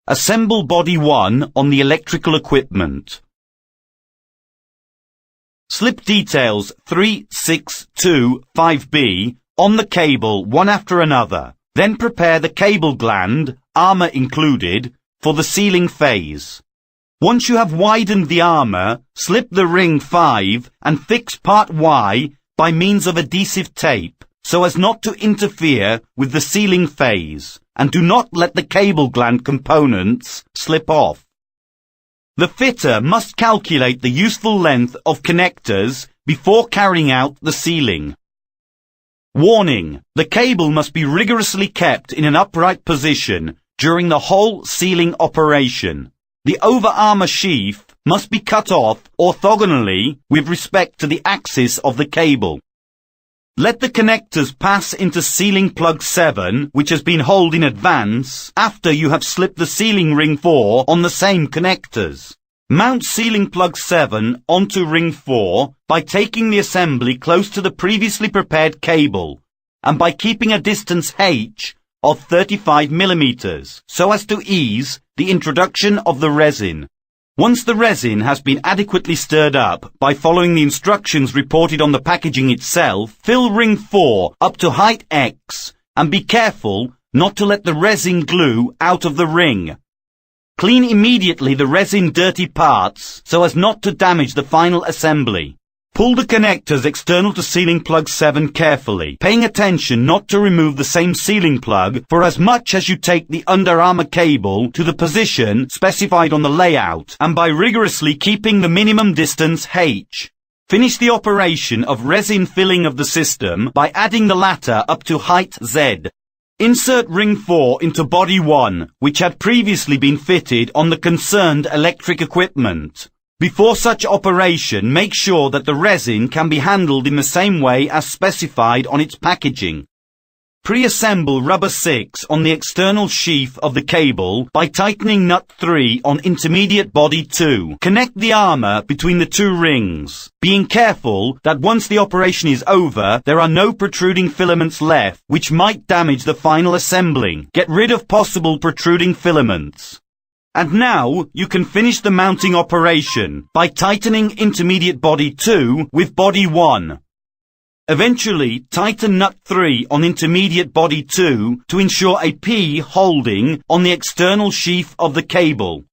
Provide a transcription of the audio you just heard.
Assemble body 1 on the electrical equipment. Slip details 3, 6, 2, 5B on the cable one after another. Then prepare the cable gland, armour included, for the sealing phase. Once you have widened the armour, slip the ring 5 and fix part Y by means of adhesive tape so as not to interfere with the sealing phase, and do not let the cable gland components slip off. The fitter must calculate the useful length of connectors before carrying out the sealing. Warning: the cable must be rigorously kept in an upright position during the whole sealing operation. The over-armour sheath must be cut off orthogonally with respect to the axis of the cable. Let the connectors pass into sealing plug 7, which has been holed in advance, after you have slipped the sealing ring 4 on the same connectors. Mount sealing plug 7 onto ring 4 by taking the assembly close to the previously prepared cable, and by keeping a distance h of 35 mm, so as to ease the introduction of the resin. Once the resin has been adequately stirred up by following the instructions reported on the packaging itself, fill ring 4 up to height X and be careful not to let the resin glue out of the ring. Clean immediately the resin dirty parts so as not to damage the final assembly. Pull the connectors external to sealing plug 7 carefully, paying attention not to remove the same sealing plug for as much as you take the under-armour cable to the position specified on the layout, and by rigorously keeping the minimum distance h. Finish the operation of resin filling of the system by adding the latter up to height z. Insert ring 4 into body 1, which had previously been fitted on the concerned electric equipment. Before such operation, make sure that the resin can be handled in the same way as specified on its packaging. Pre-assemble rubber 6 on the external sheath of the cable by tightening nut 3 on intermediate body 2. Connect the armour between the two rings, being careful that once the operation is over, there are no protruding filaments left, which might damage the final assembling. Get rid of possible protruding filaments. And now, you can finish the mounting operation by tightening intermediate body 2 with body 1. Eventually, tighten nut 3 on intermediate body 2 to ensure a P holding on the external sheath of the cable.